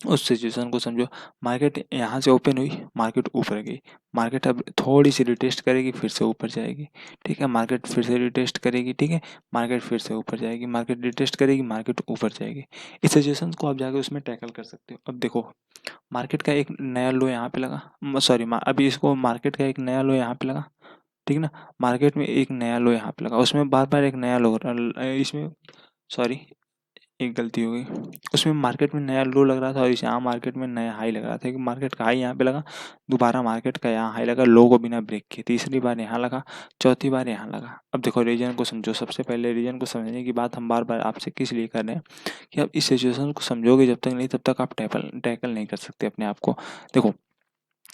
उस सिचुएशन को समझो। मार्केट यहाँ से ओपन हुई, मार्केट ऊपर गई, मार्केट अब थोड़ी सी रिटेस्ट करेगी, फिर से ऊपर जाएगी, ठीक है, मार्केट फिर से रिटेस्ट करेगी, ठीक है, मार्केट फिर से ऊपर जाएगी, मार्केट रिटेस्ट करेगी, मार्केट ऊपर जाएगी। इस सिचुएशन को आप जाके उसमें टैकल कर सकते हो। अब देखो, मार्केट का एक नया लो यहाँ पे लगा, सॉरी, अभी इसको मार्केट का एक नया लो यहाँ पे लगा, ठीक है ना, मार्केट में एक नया लो यहाँ पे लगा, उसमें बार बार एक नया लो, इसमें सॉरी एक गलती हो गई, उसमें मार्केट में नया लो लग रहा था और इस यहाँ मार्केट में नया हाई लग रहा था कि मार्केट का हाई यहाँ पे लगा, दोबारा मार्केट का यहाँ हाई लगा, लो को बिना ब्रेक किए, तीसरी बार यहाँ लगा, चौथी बार यहाँ लगा। अब देखो रीजन को समझो, सबसे पहले रीजन को समझने की बात हम बार बार आपसे किस लिए कर रहे हैं कि आप इस सिचुएशन को समझोगे जब तक नहीं, तब तक आप टैकल नहीं कर सकते अपने आप को। देखो,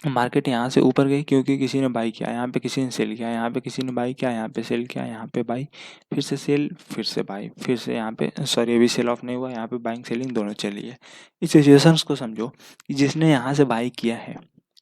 मार्केट यहाँ से ऊपर गई क्योंकि किसी ने बाई किया, यहाँ पे किसी ने सेल किया, यहाँ पे किसी ने बाई किया, यहाँ पे सेल किया, यहाँ पे बाई, फिर से सेल, फिर से बाई, फिर से यहाँ पे, सॉरी अभी सेल ऑफ नहीं हुआ, यहाँ पे बाइंग सेलिंग दोनों चली है। इस सिचुएशंस को समझो कि जिसने यहाँ से बाई किया है,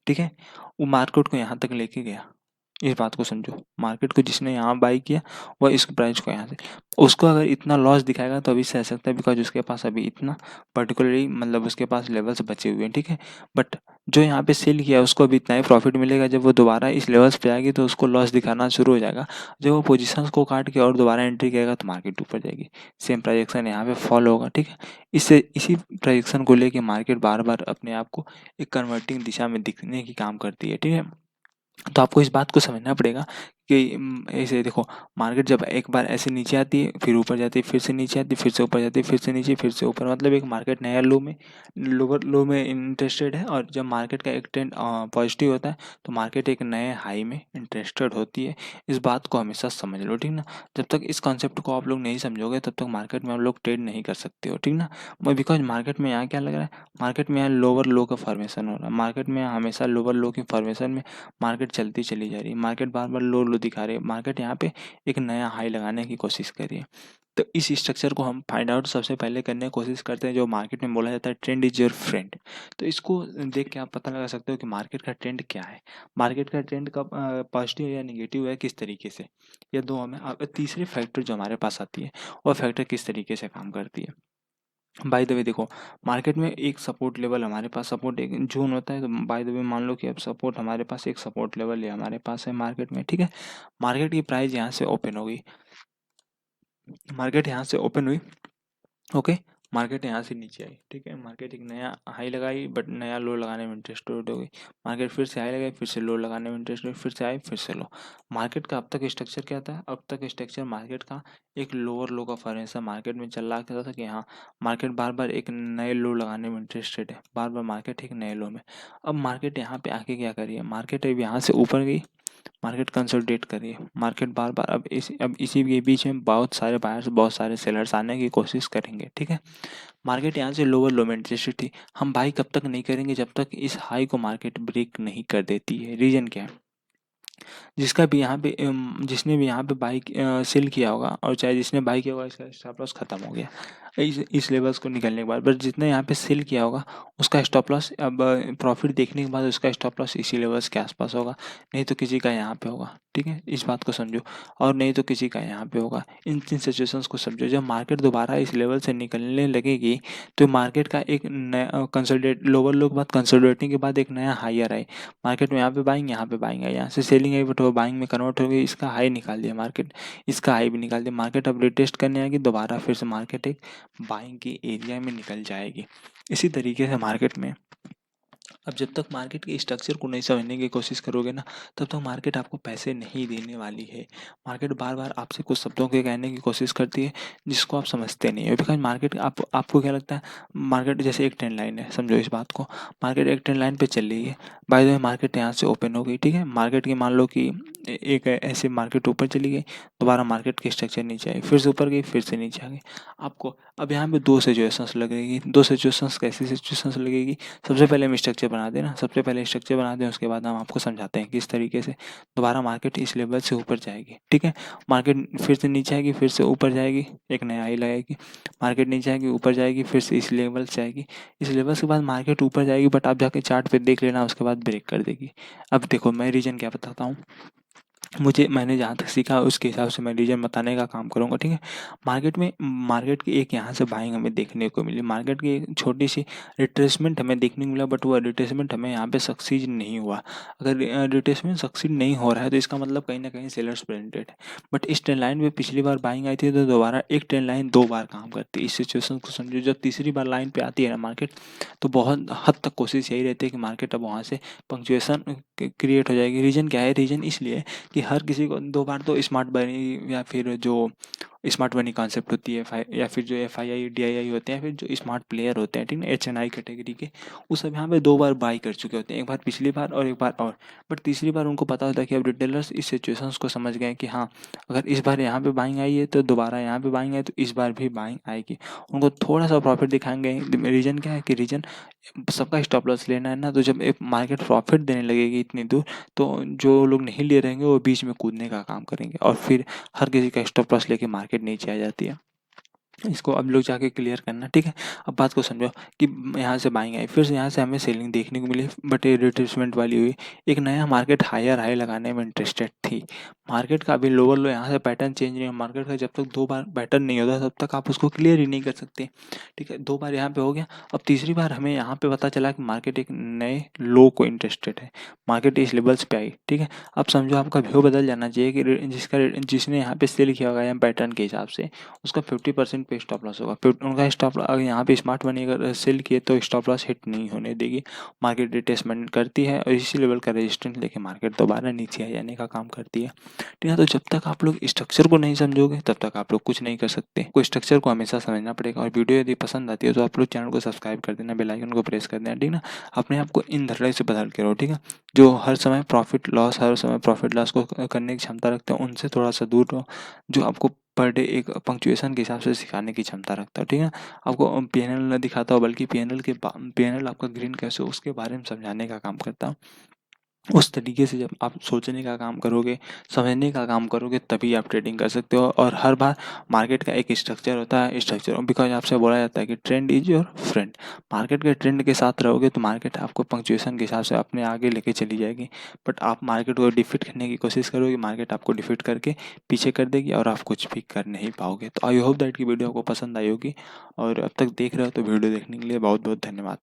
ठीक है, वो मार्केट को यहाँ तक लेके गया। इस बात को समझो, मार्केट को जिसने यहाँ बाई किया वह इस प्राइस को यहाँ से, उसको अगर इतना लॉस दिखाएगा तो अभी सह सकता है, बिकॉज उसके पास अभी इतना पर्टिकुलरली मतलब उसके पास लेवल्स बचे हुए हैं, ठीक है। बट जो यहाँ पे सेल किया उसको अभी इतना ही प्रॉफिट मिलेगा, जब वो दोबारा इस लेवल्स पे आएगी तो उसको लॉस दिखाना शुरू हो जाएगा। जब वो पोजीशंस को काट के और दोबारा एंट्री करेगा तो मार्केट ऊपर जाएगी, सेम प्रोजेक्शन यहाँ पे फॉल होगा, ठीक है। इससे इसी प्रोजेक्शन को लेके मार्केट बार बार अपने आप को एक कन्वर्टिंग दिशा में दिखने की काम करती है, ठीक है। तो आपको इस बात को समझना पड़ेगा कि ऐसे देखो, मार्केट जब एक बार ऐसे नीचे आती है, फिर ऊपर जाती है, फिर से नीचे आती है, फिर से ऊपर जाती है, फिर से नीचे, फिर से ऊपर, मतलब एक मार्केट नया लो में, लोअर लो में इंटरेस्टेड है, और जब मार्केट का एक ट्रेंड पॉजिटिव होता है तो मार्केट एक नए हाई में इंटरेस्टेड होती है। इस बात को हमेशा समझ लो, ठीक ना। जब तक इस कॉन्सेप्ट को आप लोग नहीं समझोगे तब तक मार्केट में आप लोग ट्रेड नहीं कर सकते हो, ठीक ना। बिकॉज मार्केट में यहाँ क्या लग रहा है, मार्केट में यहाँ लोअर लो का फॉर्मेशन हो रहा है, मार्केट में हमेशा लोअर लो की फॉर्मेशन में मार्केट चलती चली जा रही है, मार्केट बार बार लो लो दिखा रही है, मार्केट यहाँ पे एक नया हाई लगाने की कोशिश कर रही है। तो इस स्ट्रक्चर को हम फाइंड आउट सबसे पहले करने की कोशिश करते हैं, जो मार्केट में बोला जाता है ट्रेंड इज योर फ्रेंड। तो इसको देख के आप पता लगा सकते हो कि मार्केट का ट्रेंड क्या है, मार्केट का ट्रेंड कब पॉजिटिव या निगेटिव है, किस तरीके से, ये दो हमें तीसरे फैक्टर जो हमारे पास आती है वो फैक्टर किस तरीके से काम करती है। बाय द वे देखो, मार्केट में एक सपोर्ट लेवल हमारे पास, सपोर्ट एक जोन होता है, तो बाय द वे मान लो कि अब सपोर्ट हमारे पास एक सपोर्ट लेवल है हमारे पास है मार्केट में, ठीक है। मार्केट की प्राइस यहाँ से ओपन हो गई, मार्केट यहाँ से ओपन हुई, ओके, मार्केट यहाँ से नीचे आई, ठीक है, मार्केट एक नया हाई लगाई बट नया लो लगाने में इंटरेस्टेड हो गई, मार्केट फिर से हाई लगाई, फिर से लो लगाने में इंटरेस्टेड, फिर से हाई, फिर से लो। मार्केट का अब तक स्ट्रक्चर क्या था, अब तक स्ट्रक्चर मार्केट का एक लोअर लो का फॉर्मेशन मार्केट में चल रहा था कि हाँ, मार्केट बार बार एक नए लो लगाने में इंटरेस्टेड है, बार बार मार्केट एक नए लो में। अब मार्केट यहाँ पे आके क्या करिए, मार्केट अब यहाँ से ऊपर गई, मार्केट कंसोलिडेट करिए, मार्केट बार बार अब इसी के बीच में बहुत सारे बायर्स बहुत सारे सेलर्स आने की कोशिश करेंगे, ठीक है। मार्केट यहाँ से लोअर लो में इंटरेस्टेड थी, हम बाई कब तक नहीं करेंगे, जब तक इस हाई को मार्केट ब्रेक नहीं कर देती है। रीजन क्या है, जिसका भी यहाँ पे जिसने भी यहाँ पे बाई सेल किया होगा, और चाहे जिसने बाई किया होगा, इसका स्टॉप लॉस खत्म हो गया इस लेवल्स को निकलने के बाद, बट जितने यहाँ पे सेल किया होगा उसका स्टॉप लॉस, अब प्रॉफिट देखने के बाद उसका स्टॉप लॉस इसी लेवल्स के आसपास होगा, नहीं तो किसी का यहाँ पे होगा, ठीक है, इस बात को समझो, और नहीं तो किसी का यहाँ पे होगा। इन तीन सिचुएशंस को समझो, जब मार्केट दोबारा इस लेवल से निकलने लगेगी तो मार्केट का एक नया कंसोलिडेट, लोअर लो के बाद कंसोलिडेटिंग के बाद एक नया हायर आए, मार्केट में यहाँ पे बाइंग, यहाँ पे बाइंग है, यहाँ से सेलिंग आई बट वो बाइंग में कन्वर्ट हो गई, इसका हाई निकाल दिया मार्केट, इसका हाई भी निकाल दिया मार्केट, अब रिटेस्ट करने आएगी दोबारा, फिर से मार्केट एक बाइंग की एरिया में निकल जाएगी। इसी तरीके से मार्केट में अब जब तक मार्केट के स्ट्रक्चर को नहीं समझने की कोशिश करोगे ना, तब तक मार्केट आपको पैसे नहीं देने वाली है। मार्केट बार बार आपसे कुछ शब्दों के कहने की कोशिश करती है जिसको आप समझते नहीं हो, बिकॉज मार्केट आपको क्या लगता है, मार्केट जैसे एक ट्रेंड लाइन है, समझो इस बात को, मार्केट एक ट्रेंड लाइन पे चल रही है, बाय द वे मार्केट यहाँ से ओपन हो गई, ठीक है, मार्केट की मान लो कि एक ऐसे मार्केट ऊपर चली गई, दोबारा मार्केट के स्ट्रक्चर नीचे आई, फिर से ऊपर गई, फिर से नीचे आ गई। आपको अब यहाँ पे दो सिचुएशंस लगेगी, दो सिचुएशंस कैसी सिचुएशंस लगेगी, सबसे पहले हम स्ट्रक्चर बना दें ना, सबसे पहले स्ट्रक्चर बना दें, उसके बाद हम आपको समझाते हैं किस तरीके से दोबारा मार्केट इस लेवल से ऊपर जाएगी, ठीक है, मार्केट फिर से नीचे आएगी, फिर से ऊपर जाएगी, एक नया हाई लगाएगी, मार्केट नीचे आएगी, ऊपर जाएगी, फिर से इस लेवल से आएगी, इस लेवल के बाद मार्केट ऊपर जाएगी, बट आप जाके चार्ट पे देख लेना उसके बाद ब्रेक कर देगी। अब देखो मैं रीजन क्या बताता हूँ, मैंने जहाँ तक सीखा उसके हिसाब से मैं रीज़न बताने का काम करूँगा, ठीक है। मार्केट की एक यहाँ से बाइंग हमें देखने को मिली, मार्केट की एक छोटी-सी रिट्रेसमेंट हमें देखने को मिला, बट वो रिट्रेसमेंट हमें यहाँ पे सक्सीड नहीं हुआ। अगर रिट्रेसमेंट सक्सीड नहीं हो रहा है तो इसका मतलब कहीं न कहीं सेलर्स प्रेजेंटेड है। बट इस ट्रेंड लाइन पे पिछली बार बाइंग आई थी तो दोबारा एक ट्रेंड लाइन 2 बार काम करती है। इस सिचुएशन को समझो, जब तीसरी बार लाइन पे आती है ना मार्केट, तो बहुत हद तक कोशिश यही रहती है कि मार्केट अब वहाँ से पंक्चुएशन क्रिएट हो जाएगी। रीज़न क्या है? रीज़न इसलिए कि हर किसी को 2 बार तो स्मार्ट मनी या फिर जो स्मार्ट मनी कॉन्सेप्ट होती है या फिर जो एफआईआई डीआईआई होते हैं, फिर जो स्मार्ट प्लेयर होते हैं, ठीक ना, एचएनआई कैटेगरी के, वो सब यहाँ पे 2 बार बाई कर चुके होते हैं, एक बार पिछली बार और एक बार और। बट तीसरी बार उनको पता होता है कि अब रिटेलर्स इस सिचुएशंस को समझ गए हैं कि हाँ, अगर इस बार यहाँ पे बाइंग आई है तो दोबारा यहाँ पे बाइंग आई तो इस बार भी बाइंग आएगी। उनको थोड़ा सा प्रॉफिट दिखाएंगे। रीजन क्या है कि रीजन सबका स्टॉप लॉस लेना है ना, तो जब एक मार्केट प्रॉफिट देने लगेगी इतनी दूर, तो जो लोग नहीं ले रहेंगे वो बीच में कूदने का काम करेंगे और फिर हर किसी का स्टॉप लॉस लेके मार्केट नीचे आ जाती है। इसको अब लोग जाके क्लियर करना, ठीक है। अब बात को समझो कि यहाँ से बाइंग आई, फिर से यहाँ से हमें सेलिंग देखने को मिली, बट ये रिट्रेसमेंट वाली हुई। एक नया मार्केट हायर हाई लगाने में इंटरेस्टेड थी। मार्केट का अभी लोअर लो, यहाँ से पैटर्न चेंज नहीं है। मार्केट का जब तक 2 बार पैटर्न नहीं होता तब तक आप उसको क्लियर ही नहीं कर सकते, ठीक है। 2 बार यहाँ पे हो गया, अब तीसरी बार हमें यहाँ पे पता चला कि मार्केट एक नए लो को इंटरेस्टेड है। मार्केट इस लेवल्स पे आई, ठीक है। अब समझो आपका व्यू बदल जाना चाहिए कि जिसने यहाँ पे सेल किया होगा या पैटर्न के हिसाब से, उसका 50% पे स्टॉप लॉस होगा। फिर उनका स्टॉप अगर यहाँ पे स्मार्ट मनी अगर सेल किए तो स्टॉप लॉस हिट नहीं होने देगी। मार्केट रिट्रेसमेंट करती है और इसी लेवल का रेजिस्टेंस लेके मार्केट दोबारा नीचे आ जाने का काम करती है, ठीक है। तो जब तक आप लोग स्ट्रक्चर को नहीं समझोगे तब तक आप लोग कुछ नहीं कर सकते। कोई स्ट्रक्चर को हमेशा समझना पड़ेगा। और वीडियो यदि पसंद आती है तो आप लोग चैनल को सब्सक्राइब कर देना, बेल आइकन को प्रेस कर देना, ठीक ना। अपने आप को इन धड़ल्ले से बदल के रहो, ठीक है। जो हर समय प्रॉफिट लॉस को करने की क्षमता रखते हैं उनसे थोड़ा सा दूर रहो। जो आपको पर डे एक पंक्चुएशन के हिसाब से सिखाने की क्षमता रखता है, ठीक है। आपको पीएनएल न दिखाता हो, बल्कि पीएनएल आपका ग्रीन कैसे हो उसके बारे में समझाने का काम करता हूँ। उस तरीके से जब आप सोचने का काम करोगे, समझने का काम करोगे, तभी आप ट्रेडिंग कर सकते हो। और हर बार मार्केट का एक स्ट्रक्चर होता है, स्ट्रक्चर बिकॉज आपसे बोला जाता है कि trend is your friend. Market के ट्रेंड के साथ रहोगे तो मार्केट आपको पंक्चुएशन के हिसाब से अपने आगे लेके चली जाएगी। बट आप मार्केट को डिफीट करने की कोशिश करोगे, मार्केट आपको डिफीट करके पीछे कर देगी और आप कुछ भी कर नहीं पाओगे। तो आई होप दैट की वीडियो आपको पसंद आई होगी, और अब तक देख रहे हो तो वीडियो देखने के लिए बहुत बहुत धन्यवाद।